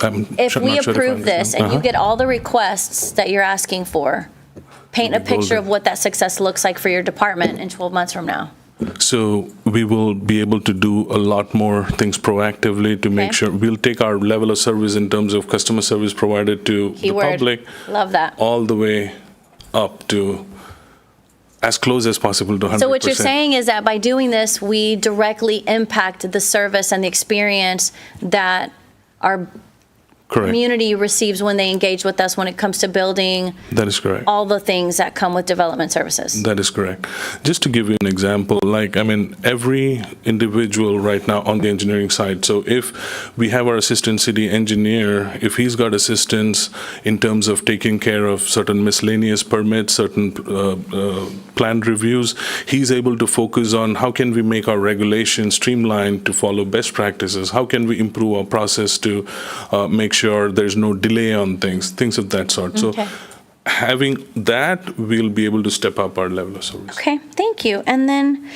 I'm If not we sure if I approve this and you understand. get all the requests that you're asking for, paint a picture of what that success looks like for your department in 12 months from now. So we will be able to do a lot more things proactively to make Okay. sure we'll take our level of service in terms of customer service provided to the Keyword. public Love that. all the way up to as close as possible to 100%. So what you're saying is that by doing this, we directly impact the service and the experience that our Correct. community receives when they engage with us when it comes to building That is correct. all the things that come with development services. That is correct. Just to give you an example, every individual right now on the engineering side, so if we have our assistant city engineer, if he's got assistance in terms of taking care of certain miscellaneous permits, certain planned reviews, he's able to focus on how can we make our regulations streamlined to follow best practices, how can we improve our process to make sure there's no delay on things of that sort. Okay. So having that, we'll be able to step up our level of service. Okay, thank you. And then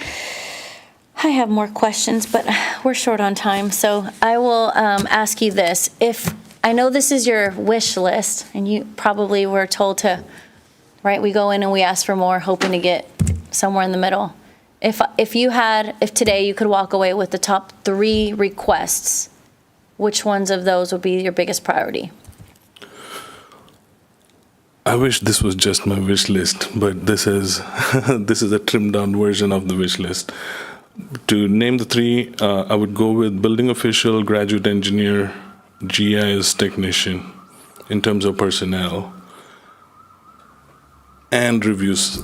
I have more questions, but we're short on time, so I will ask you this. If I know this is your wish list, and you probably were told to, right, we go in and we ask for more, hoping to get somewhere in the middle. If today you could walk away with the top 3 requests which ones of those would be your biggest priority? I wish this was just my wish list, but this is this is a trimmed down version of the wish list. To name the three, I would go with building official, graduate engineer, GIS technician in terms of personnel, and reviews.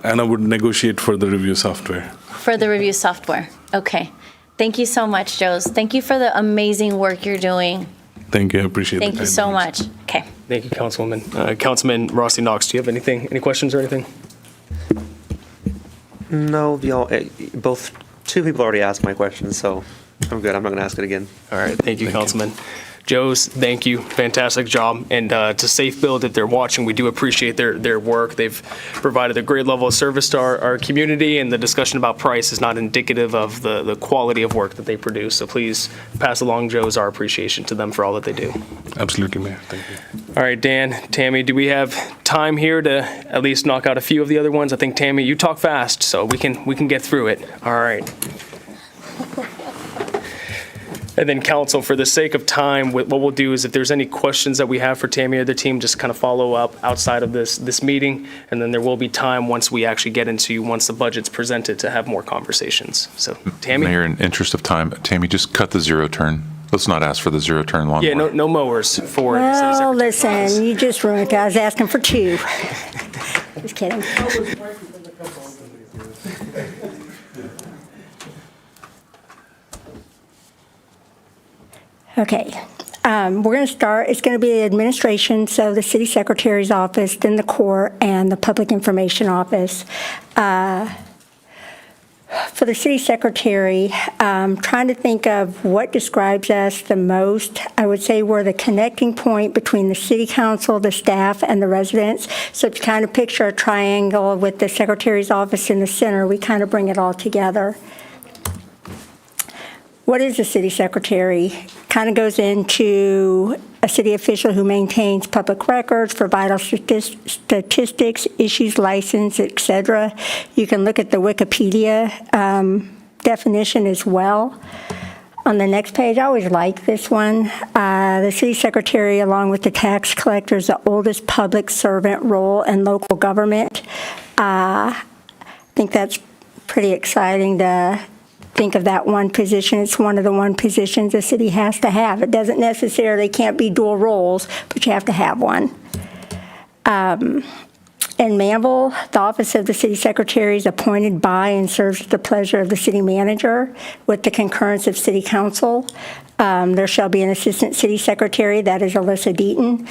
And I would negotiate for the review software. For the review software. Okay. Thank you so much, Joes. Thank you for the amazing work you're doing. Thank you. I appreciate it. Thank you so much. Okay. Thank you, Councilwoman. Councilman Rossi Knox, do you have any questions or anything? No, two people already asked my questions, so I'm good. I'm not going to ask it again. All right, thank you, Councilman. Joes, thank you. Fantastic job. And to Safe Build, if they're watching, we do appreciate their work. They've provided a great level of service to our community, and the discussion about price is not indicative of the quality of work that they produce. So please pass along, Joes, our appreciation to them for all that they do. Absolutely, Mayor. Thank you. All right, Dan, Tammy, do we have time here to at least knock out a few of the other ones? I think, Tammy, you talk fast, so we can get through it. All right. And then council, for the sake of time, what we'll do is if there's any questions that we have for Tammy or the team, just kind of follow up outside of this meeting. And then there will be time once we actually get into, once the budget's presented, to have more conversations. So Tammy? Mayor, in interest of time, Tammy, just cut the zero turn. Let's not ask for the zero turn lawnmower. Yeah, no mowers for the city Well, secretary. listen, you just ruined it. I was asking for two. Just kidding. Okay, we're going to start. It's going to be the administration, so the city secretary's office, then the court, and the public information office. For the city secretary, trying to think of what describes us the most, I would say we're the connecting point between the city council, the staff, and the residents. So if you kind of picture a triangle with the secretary's office in the center, we kind of bring it all together. What is a city secretary? Kind of goes into a city official who maintains public records for vital statistics, issues license, etc. You can look at the Wikipedia definition as well. On the next page, I always like this one. The city secretary, along with the tax collector, is the oldest public servant role in local government. I think that's pretty exciting to think of that one position. It's one of the one positions a city has to have. It doesn't necessarily can't be dual roles, but you have to have one. In Manvel, the office of the city secretary is appointed by and serves at the pleasure of the city manager with the concurrence of city council. There shall be an assistant city secretary, that is Alyssa Deaton.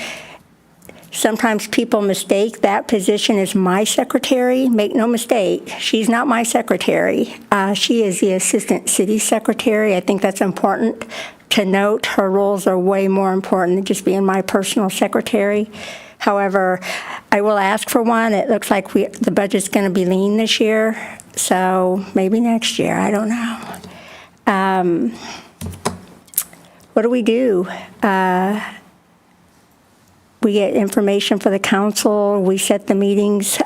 Sometimes people mistake that position as my secretary. Make no mistake, she's not my secretary. She is the assistant city secretary. I think that's important to note. Her roles are way more important than just being my personal secretary. However, I will ask for one. It looks like the budget's going to be lean this year, so maybe next year. I don't know. What do? We get information for the council. We set the meetings,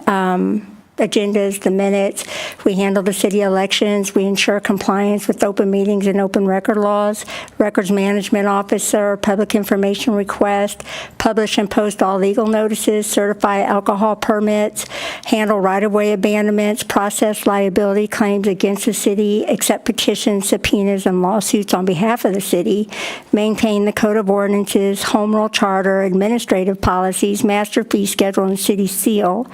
agendas, the minutes. We handle the city elections. We ensure compliance with open meetings and open record laws. Records management officer, public information request, publish and post all legal notices, certify alcohol permits, handle right-of-way abandonments, process liability claims against the city, accept petitions, subpoenas, and lawsuits on behalf of the city, maintain the code of ordinances, home rule charter, administrative policies, master fee schedule, and city seal,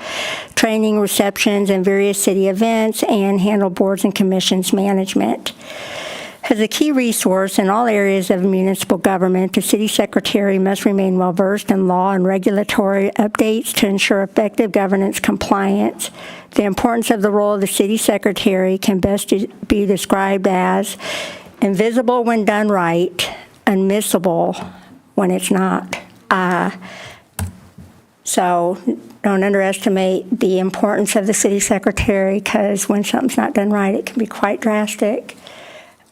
training, receptions, and various city events, and handle boards and commissions management. As a key resource in all areas of municipal government, the city secretary must remain well-versed in law and regulatory updates to ensure effective governance compliance. The importance of the role of the city secretary can best be described as invisible when done right, unmissable when it's not. So don't underestimate the importance of the city secretary, because when something's not done right, it can be quite drastic.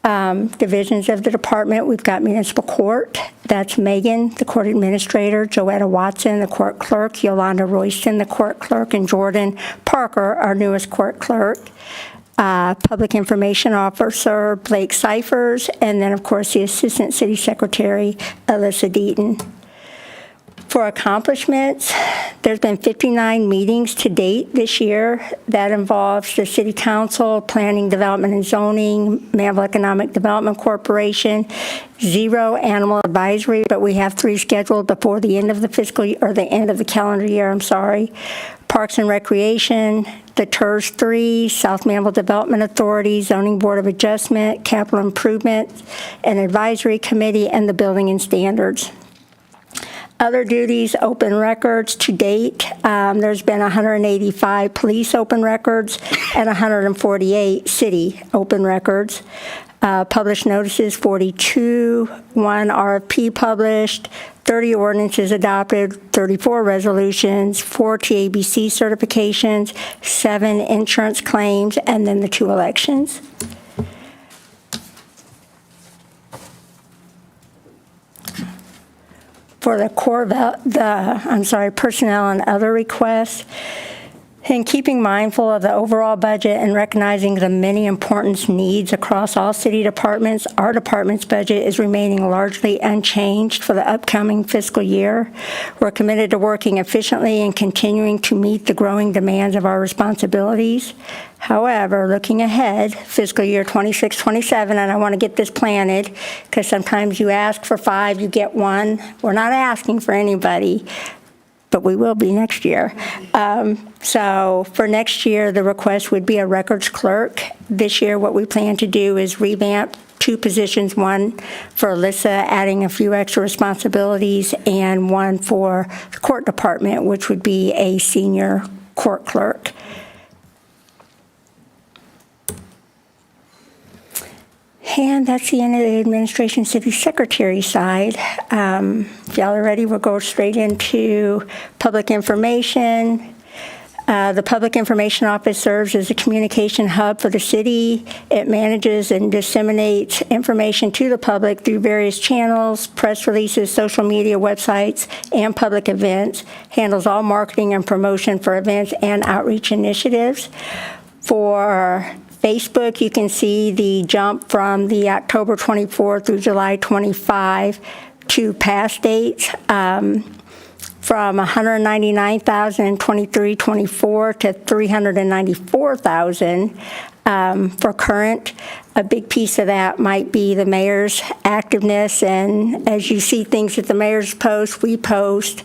Divisions of the department, we've got municipal court. That's Megan, the court administrator, Joetta Watson, the court clerk, Yolanda Royston, the court clerk, and Jordan Parker, our newest court clerk. Public Information Officer Blake Cyphers, and then, of course, the Assistant City Secretary, Alyssa Deaton. For accomplishments, there's been 59 meetings to date this year. That involves the City Council, Planning, Development, and Zoning, Manvel Economic Development Corporation, 0 Animal Advisory, but we have 3 scheduled before the end of the fiscal year, or the end of the calendar year, I'm sorry. Parks and Recreation, the TERS 3, South Manvel Development Authority, Zoning Board of Adjustment, Capital Improvement and Advisory Committee, and the Building and Standards. Other duties, open records to date, there's been 185 police open records and 148 city open records. Published notices, 42, 1 RFP published, 30 ordinances adopted, 34 resolutions, 4 TABC certifications, 7 insurance claims, and then the 2 elections. For the personnel and other requests, in keeping mindful of the overall budget and recognizing the many important needs across all city departments, our department's budget is remaining largely unchanged for the upcoming fiscal year. We're committed to working efficiently and continuing to meet the growing demands of our responsibilities. However, looking ahead, fiscal year 26-27, and I want to get this planted because sometimes you ask for 5, you get 1. We're not asking for anybody, but we will be next year. So for next year, the request would be a records clerk. This year, what we plan to do is revamp 2 positions, 1 for Alyssa, adding a few extra responsibilities, and 1 for the court department, which would be a senior court clerk. And that's the end of the administration city secretary side. If y'all are ready, we'll go straight into public information. The Public Information Office serves as a communication hub for the city. It manages and disseminates information to the public through various channels, press releases, social media, websites, and public events, handles all marketing and promotion for events and outreach initiatives. For Facebook, you can see the jump from the October 24 through July 25 to past dates, from 199,000 in 23-24 to 394,000 for current. A big piece of that might be the mayor's activeness, and as you see things that the mayor's post, we post.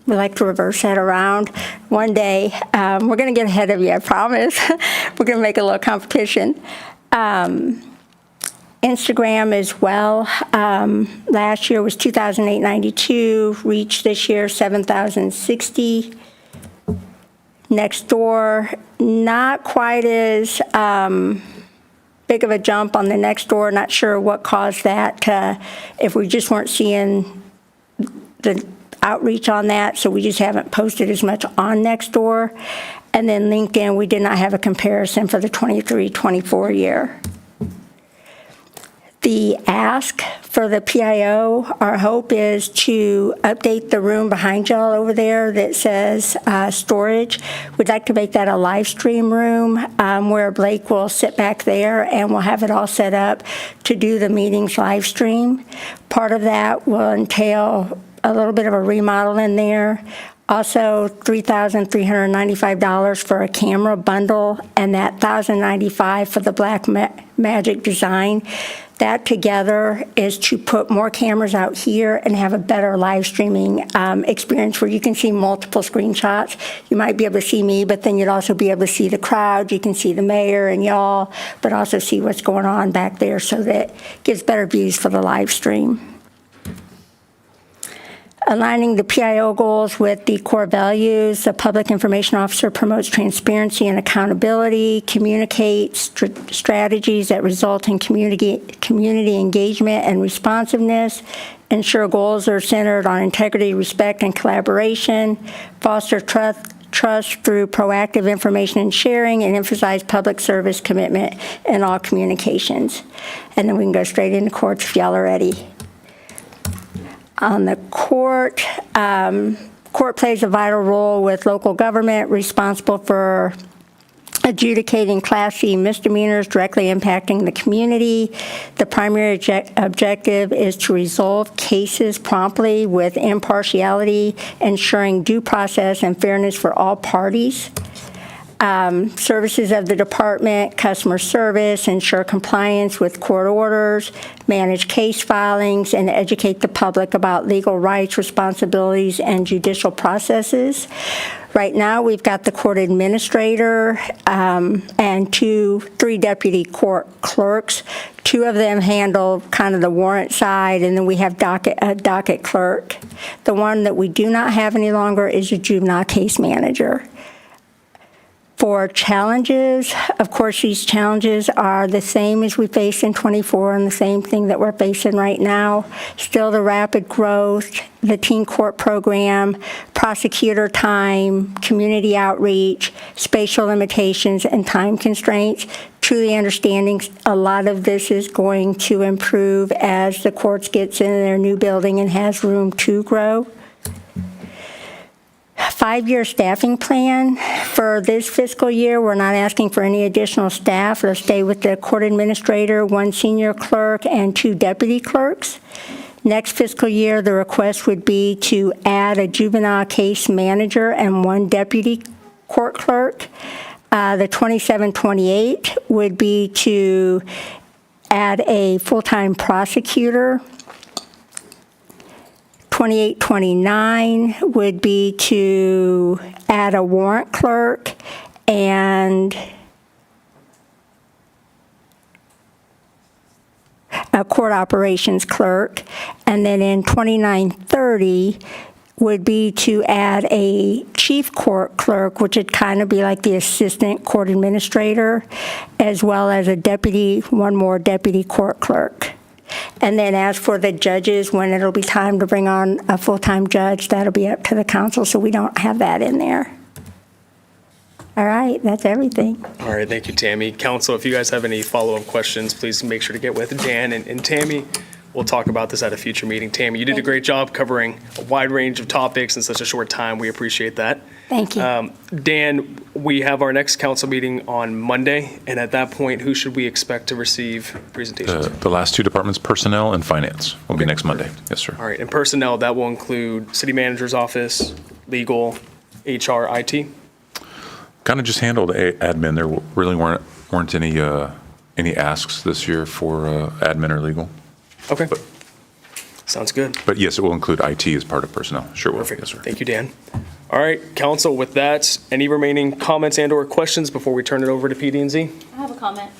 We like to reverse that around. One day, we're going to get ahead of you, I promise. We're going to make a little competition. Instagram as well. Last year was 2,892. Reach this year, 7,060. Next door, not quite as big of a jump on the next door. Not sure what caused that. If we just weren't seeing the outreach on that, so we just haven't posted as much on Nextdoor. And then LinkedIn, we did not have a comparison for the 23-24 year. The ask for the PIO, our hope is to update the room behind y'all over there that says storage. We'd like to make that a live stream room where Blake will sit back there and we'll have it all set up to do the meetings live stream. Part of that will entail a little bit of a remodel in there. Also, $3,395 for a camera bundle, and that $1,095 for the Black Magic design. That together is to put more cameras out here and have a better live streaming experience where you can see multiple screenshots. You might be able to see me, but then you'd also be able to see the crowd. You can see the mayor and y'all, but also see what's going on back there, so that it gives better views for the live stream. Aligning the PIO goals with the core values, the Public Information Officer promotes transparency and accountability, communicates strategies that result in community engagement and responsiveness, ensure goals are centered on integrity, respect, and collaboration, foster trust through proactive information and sharing, and emphasize public service commitment in all communications. And then we can go straight into courts if y'all are ready. On the court, court plays a vital role with local government, responsible for adjudicating Class C misdemeanors directly impacting the community. The primary objective is to resolve cases promptly with impartiality, ensuring due process and fairness for all parties. Services of the department, customer service, ensure compliance with court orders, manage case filings, and educate the public about legal rights, responsibilities, and judicial processes. Right now, we've got the court administrator and three deputy court clerks. Two of them handle kind of the warrant side, and then we have a docket clerk. The one that we do not have any longer is a juvenile case manager. For challenges, of course, these challenges are the same as we faced in '24 and the same thing that we're facing right now. Still the rapid growth, the teen court program, prosecutor time, community outreach, spatial limitations, and time constraints. Truly understanding a lot of this is going to improve as the courts gets in their new building and has room to grow. 5-year staffing plan. For this fiscal year, we're not asking for any additional staff. They'll stay with the court administrator, 1 senior clerk, and 2 deputy clerks. Next fiscal year, the request would be to add a juvenile case manager and 1 deputy court clerk. The 27-28 would be to add a full-time prosecutor. 28-29 would be to add a warrant clerk and a court operations clerk. And then in 29-30 would be to add a chief court clerk, which would kind of be like the assistant court administrator, as well as one more deputy court clerk. And then as for the judges, when it'll be time to bring on a full-time judge, that'll be up to the council, so we don't have that in there. All right, that's everything. All right, thank you, Tammy. Council, if you guys have any follow-up questions, please make sure to get with Dan and Tammy. We'll talk about this at a future meeting. Tammy, you did a great job covering a wide range of topics in such a short time. We appreciate that. Thank you. Dan, we have our next council meeting on Monday, and at that point, who should we expect to receive presentations? The last 2 departments, personnel and finance, will be next Monday. Yes, sir. All right, and personnel, that will include city manager's office, legal, HR, IT? Kind of just handled admin. There really weren't any asks this year for admin or legal. Okay. Sounds good. But yes, it will include IT as part of personnel. Sure will. Perfect. Yes, sir. Thank you, Dan. All right, council, with that, any remaining comments and/or questions before we turn it over to PD&Z? I have a comment.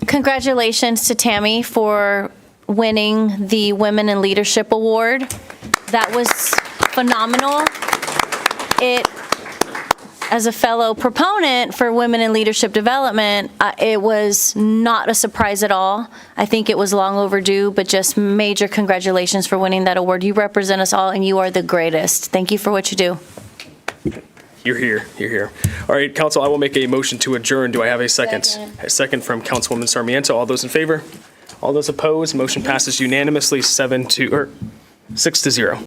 Congratulations to Tammy for winning the Women in Leadership Award. That was phenomenal. As a fellow proponent for women in leadership development, it was not a surprise at all. I think it was long overdue, but just major congratulations for winning that award. You represent us all, and you are the greatest. Thank you for what you do. You're here. You're here. All right, council, I will make a motion to adjourn. Do I have a second? Second. A second from Councilwoman Sarmiento. All those in favor? All those opposed? Motion passes unanimously 6-0.